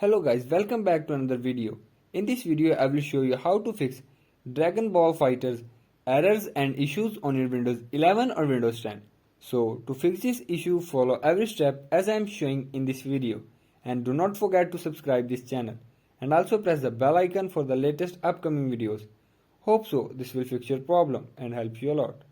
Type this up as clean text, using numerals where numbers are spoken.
Hello guys, welcome back to another video. In this video I will show you how to fix Dragon Ball Fighterz errors and issues on your Windows 11 or Windows 10. So to fix this issue, follow every step as I am showing in this video, and do not forget to subscribe this channel and also press the bell icon for the latest upcoming videos. Hope so this will fix your problem and help you a lot.